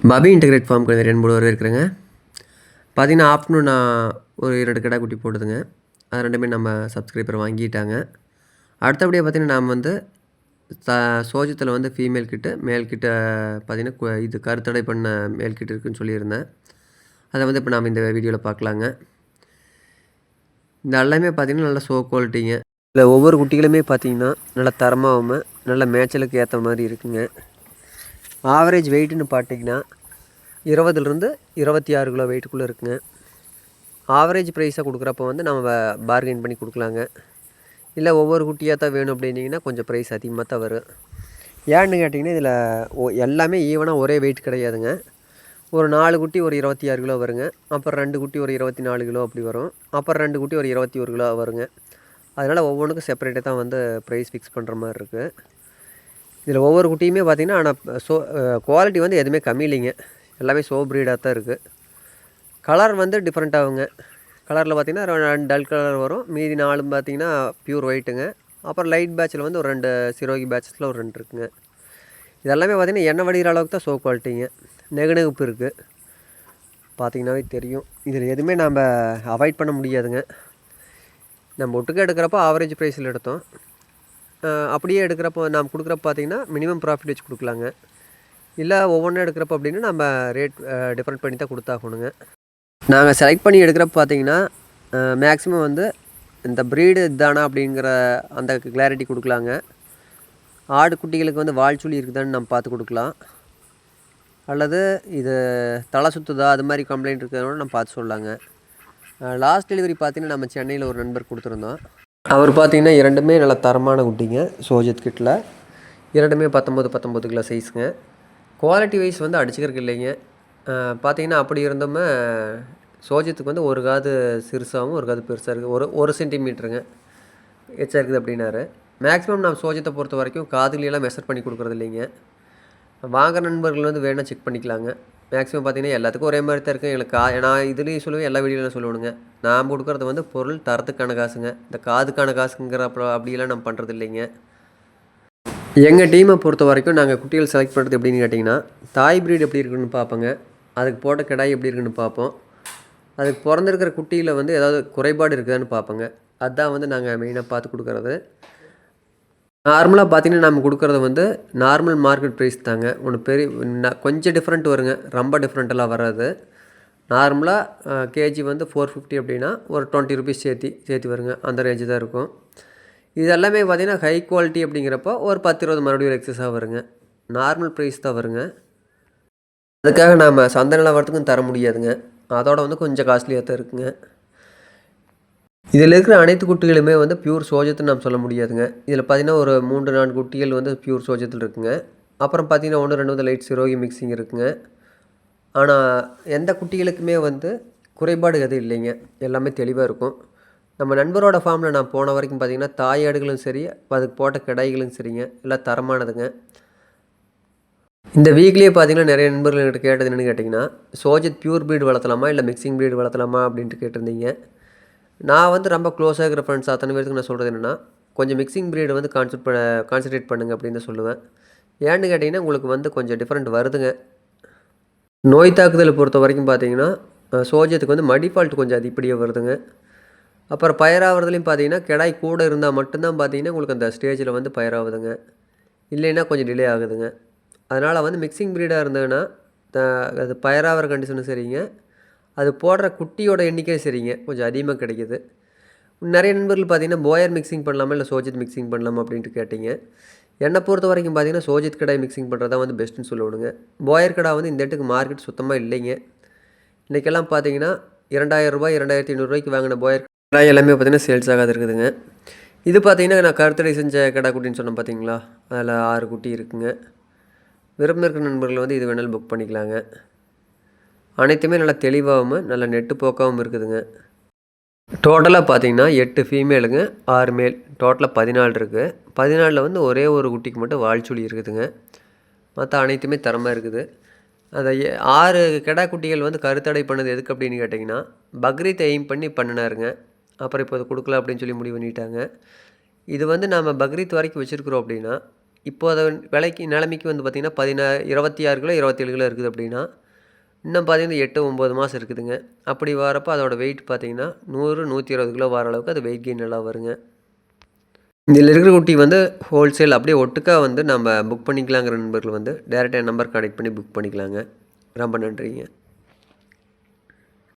பபி integrate ஃபார்முக்கு 2 3 வரவேற்கிறேங்க. பார்த்தீங்கன்னா, afternoon நான் ஒரு 2 கிடா குட்டி போடுதுங்க. அது 2மே நம்ம சப்ஸ்கிரைபர் வாங்கிட்டாங்க. அடுத்தபடியா பார்த்தீங்கன்னா, நாம் வந்து சோஜத்தில் வந்து ஃபீமேல் கிட்ட, மேல் கிட்ட பார்த்தீங்கன்னா, இது கருத்தடை பண்ண மேல் கிட்ட இருக்குன்னு சொல்லியிருந்தேன். அதை வந்து இப்போ நாம் இந்த வீடியோவில் பார்க்கலாங்க. இந்த எல்லாமே பார்த்தீங்கன்னா, நல்ல ஷோ குவாலிட்டிங்க. இதில் ஒவ்வொரு குட்டிகளுமே பார்த்தீங்கன்னா, நல்ல தரமாகவும், நல்ல மேய்ச்சலுக்கு ஏற்ற மாதிரி இருக்குங்க. ஆவரேஜ் வெயிட்டுன்னு பார்த்தீங்கன்னா 20லேருந்து 26 கிலோ வெயிட்டுக்குள்ளே இருக்குங்க. ஆவரேஜ் ப்ரைஸாக கொடுக்குறப்ப வந்து நம்ம பார்கெயின் பண்ணி கொடுக்கலாங்க. இல்லை ஒவ்வொரு குட்டியாக தான் வேணும் அப்படின்னிங்கன்னா கொஞ்சம் ப்ரைஸ் அதிகமாக தான் வரும். ஏன்னு கேட்டிங்கன்னா இதில் எல்லாமே ஈவனாக ஒரே வெயிட் கிடையாதுங்க. ஒரு 4 குட்டி ஒரு 26 கிலோ வருங்க. அப்புறம் 2 குட்டி ஒரு 24 கிலோ அப்படி வரும். அப்புறம் 2 குட்டி ஒரு 21 கிலோ வருங்க. அதனால் ஒவ்வொன்றுக்கும் செப்பரேட்டாக தான் வந்து ப்ரைஸ் ஃபிக்ஸ் பண்ணுற மாதிரி இருக்குது. இதில் ஒவ்வொரு குட்டியுமே பார்த்திங்கன்னா ஆனால் குவாலிட்டி வந்து எதுவுமே கம்மி இல்லைங்க. எல்லாமே ஷோ ப்ரீடாக தான் இருக்குது. கலர் வந்து டிஃப்ரெண்ட் ஆகுங்க. கலரில் பார்த்திங்கன்னா 2 டல் கலர் வரும். மீதி 4 பார்த்திங்கன்னா ப்யூர் ஒயிட்டுங்க. அப்புறம் லைட் பேட்சில் வந்து ஒரு 2 சிரோகி பேட்சஸில் ஒரு 2 இருக்குங்க. இதெல்லாமே பார்த்திங்கன்னா எண்ணெய் வடிகிற அளவுக்கு தான் ஷோ குவாலிட்டிங்க. நெகுநெகுப்பு இருக்குது, பார்த்திங்கனாவே தெரியும். இதில் எதுவுமே நம்ம அவாய்ட் பண்ண முடியாதுங்க. நம்ம ஒட்டுக்க எடுக்கிறப்போ ஆவரேஜ் ப்ரைஸில் எடுத்தோம். அப்படியே எடுக்கிறப்போ நாம் கொடுக்குறப்ப பார்த்திங்கன்னா மினிமம் ப்ராஃபிட் வச்சு கொடுக்கலாங்க. இல்லை ஒவ்வொன்றும் எடுக்கிறப்ப அப்படின்னா நம்ம ரேட் டிஃப்ரெண்ட் பண்ணி தான் கொடுத்தாகணுங்க. நாங்கள் செலக்ட் பண்ணி எடுக்கிறப்ப பார்த்தீங்கன்னா மேக்ஸிமம் வந்து இந்த ப்ரீடு இதுதானா அப்படிங்கிற அந்த கிளாரிட்டி கொடுக்கலாங்க. ஆடு குட்டிகளுக்கு வந்து வால் சுழி இருக்குதான்னு நம்ம பார்த்து கொடுக்கலாம். அல்லது இது தலை சுற்றுதா அது மாதிரி கம்ப்ளைண்ட் இருக்கிறதோட நம்ம பார்த்து சொல்லலாங்க. லாஸ்ட் டெலிவரி பார்த்திங்கன்னா நம்ம சென்னையில் ஒரு நண்பர் கொடுத்துருந்தோம். அவர் பார்த்திங்கன்னா 2மே நல்ல தரமான குட்டிங்க. சோஜத் கிட்டில் 2மே 19 கிலோ சைஸுங்க. குவாலிட்டி வைஸ் வந்து அடிச்சுக்கிறதுக்கு இல்லைங்க. பார்த்திங்கன்னா அப்படி இருந்தோமே சோஜத்துக்கு வந்து ஒரு காது சிறுசாகவும் ஒரு காது பெருசாக இருக்குது. ஒரு சென்டிமீட்டருங்க எச்சா இருக்குது அப்படின்னாரு. மேக்ஸிமம் நான் சோஜத்தை பொறுத்த வரைக்கும் காதுலையெல்லாம் மெஷர் பண்ணி கொடுக்குறது இல்லைங்க. வாங்குற நண்பர்கள் வந்து வேணால் செக் பண்ணிக்கலாங்க. மேக்ஸிமம் பார்த்திங்கன்னா எல்லாத்துக்கும் ஒரே மாதிரி தான் இருக்குது. எங்களுக்கு நான் இதுலேயும் சொல்லுவேன், எல்லா வீடியோலையும் சொல்லுவேனுங்க. நான் கொடுக்குறது வந்து பொருள் தரத்துக்கான காசுங்க. இந்த காதுக்கான காசுங்கிற அப்படியெல்லாம் நம்ம பண்ணுறது இல்லைங்க. எங்கள் டீமை பொறுத்த வரைக்கும் நாங்கள் குட்டிகள் செலக்ட் பண்ணுறது எப்படின்னு கேட்டிங்கன்னா, தாய் ப்ரீடு எப்படி இருக்குன்னு பார்ப்போங்க. அதுக்கு போட்ட கிடாய் எப்படி இருக்குன்னு பார்ப்போம். அதுக்கு பிறந்திருக்கிற குட்டியில் வந்து ஏதாவது குறைபாடு இருக்குதான்னு பார்ப்போங்க. அதுதான் வந்து நாங்கள் மெயினாக பார்த்து கொடுக்குறது. நார்மலாக பார்த்திங்கன்னா நம்ம கொடுக்குறது வந்து நார்மல் மார்க்கெட் ப்ரைஸ் தாங்க. ஒன்று கொஞ்சம் டிஃப்ரெண்ட் வருங்க. ரொம்ப டிஃப்ரெண்ட்டெல்லாம் வராது. நார்மலாக கேஜி வந்து 450 அப்படின்னா ஒரு 20 ருபீஸ் சேர்த்து வருங்க. அந்த ரேஞ்சு தான் இருக்கும். இது எல்லாமே பார்த்திங்கன்னா ஹை குவாலிட்டி அப்படிங்கிறப்போ ஒரு 10-20 மறுபடியும் எக்ஸஸாக வருங்க. நார்மல் ப்ரைஸ் தான் வருங்க. அதுக்காக நாம் சந்தை நிலவரத்துக்கும் தர முடியாதுங்க. அதோட வந்து கொஞ்சம் காஸ்ட்லியாக தான் இருக்குங்க. இதில் இருக்கிற அனைத்து குட்டிகளுமே வந்து பியூர் சோஜத்துன்னு நம்ம சொல்ல முடியாதுங்க. இதில் பார்த்திங்கன்னா ஒரு 3-4 குட்டிகள் வந்து பியூர் சோஜத்தில் இருக்குங்க. அப்புறம் பார்த்திங்கன்னா 1-2 வந்து லைட் சிரோகி மிக்சிங் இருக்குங்க. ஆனால் எந்த குட்டிகளுக்குமே வந்து குறைபாடு எதுவும் இல்லைங்க. எல்லாமே தெளிவாக இருக்கும். நம்ம நண்பரோட ஃபார்மில் நான் போன வரைக்கும் பார்த்திங்கன்னா தாய் ஆடுகளும் சரி, அதுக்கு போட்ட கிடாய்களும் சரிங்க, எல்லாம் தரமானதுங்க. இந்த வீக்லேயே பார்த்திங்கன்னா நிறைய நண்பர்கள் என்கிட்ட கேட்டது என்னென்னு கேட்டிங்கன்னா, சோஜத் பியூர் ப்ரீடு வளர்த்தலாமா இல்லை மிக்சிங் ப்ரீடு வளர்த்தலாமா அப்படின்ட்டு கேட்டிருந்தீங்க. நான் வந்து ரொம்ப க்ளோஸாக இருக்கிற ஃப்ரெண்ட்ஸ் அத்தனை பேருக்கு நான் சொல்கிறது என்னென்னா, கொஞ்சம் மிக்சிங் ப்ரீடை வந்து கான்சன்ட்ரேட் பண்ணுங்கள் அப்படின்னு தான் சொல்லுவேன். ஏன்னு கேட்டிங்கன்னா உங்களுக்கு வந்து கொஞ்சம் டிஃப்ரெண்ட் வருதுங்க. நோய் தாக்குதலை பொறுத்த வரைக்கும் பார்த்திங்கன்னா சோஜத்துக்கு வந்து மடிஃபால்ட் கொஞ்சம் அதிகப்படியாக வருதுங்க. அப்புறம் பயிராகிறதுலையும் பார்த்திங்கன்னா கிடாய் கூட இருந்தால் மட்டும்தான் பார்த்திங்கன்னா உங்களுக்கு அந்த ஸ்டேஜில் வந்து பயிராகுதுங்க. இல்லைன்னா கொஞ்சம் டிலே ஆகுதுங்க. அதனால் வந்து மிக்சிங் ப்ரீடாக இருந்ததுன்னா அது பயிராகிற கண்டிஷனும் சரிங்க, அது போடுற குட்டியோட எண்ணிக்கை சரிங்க, கொஞ்சம் அதிகமாக கிடைக்கிது. நிறைய நண்பர்கள் பார்த்திங்கன்னா போயர் மிக்சிங் பண்ணலாமா இல்லை சோஜத் மிக்சிங் பண்ணலாமா அப்படின்ட்டு கேட்டிங்க. என்னை பொறுத்த வரைக்கும் பார்த்திங்கன்னா சோஜத் கடாய் மிக்சிங் பண்ணுறது தான் வந்து பெஸ்ட்டுன்னு சொல்லுவானுங்க. போயர் கடா வந்து இந்த இடத்துக்கு மார்க்கெட் சுத்தமாக இல்லைங்க. இன்றைக்கெல்லாம் பார்த்திங்கன்னா 2000 ரூபாய் 2500 ரூபாய்க்கு வாங்கின போயர் கடாய் எல்லாமே பார்த்திங்கன்னா சேல்ஸ் ஆகாது இருக்குதுங்க. இது பார்த்திங்கன்னா நான் கருத்தடை செஞ்ச கடா குட்டின்னு சொன்னேன் பார்த்திங்களா, அதில் 6 குட்டி இருக்குங்க. விருப்பம் இருக்கிற நண்பர்கள் வந்து இது வேணாலும் புக் பண்ணிக்கலாங்க. அனைத்துமே நல்லா தெளிவாகவும் நல்ல நெட்டு போக்காகவும் இருக்குதுங்க. டோட்டலாக பார்த்திங்கன்னா 8 ஃபீமேலுங்க, 6 மேல், டோட்டலாக 14 இருக்குது. 14ல் வந்து ஒரே ஒரு குட்டிக்கு மட்டும் வால்சுழி இருக்குதுங்க. மற்ற அனைத்துமே தரமாக இருக்குது. அந்த 6 கிடா குட்டிகள் வந்து கருத்தடை பண்ணது எதுக்கு அப்படின்னு கேட்டிங்கன்னா, பக்ரீத்தை எய்ம் பண்ணி பண்ணினாருங்க. அப்புறம் இப்போ அது கொடுக்கல அப்படின்னு சொல்லி முடிவு பண்ணிட்டாங்க. இது வந்து நம்ம பக்ரீத் வரைக்கும் வச்சுருக்குறோம் அப்படின்னா இப்போ அதை விலைக்கு நிலைமைக்கு வந்து பார்த்திங்கன்னா 26 கிலோ 27 கிலோ இருக்குது அப்படின்னா இன்னும் பார்த்திங்கன்னா 8-9 மாதம் இருக்குதுங்க. அப்படி வரப்போ அதோட வெயிட் பார்த்திங்கன்னா 100-120 கிலோ வர அளவுக்கு அது வெயிட் கெயின் நல்லா வருங்க. இதில் இருக்கிற குட்டி வந்து ஹோல்சேல் அப்படியே ஒட்டுக்கா வந்து நம்ம புக் பண்ணிக்கலாங்கிற நண்பர்கள் வந்து டேரெக்டாக என் நம்பர் கான்டெக்ட் பண்ணி புக் பண்ணிக்கலாங்க. ரொம்ப நன்றிங்க.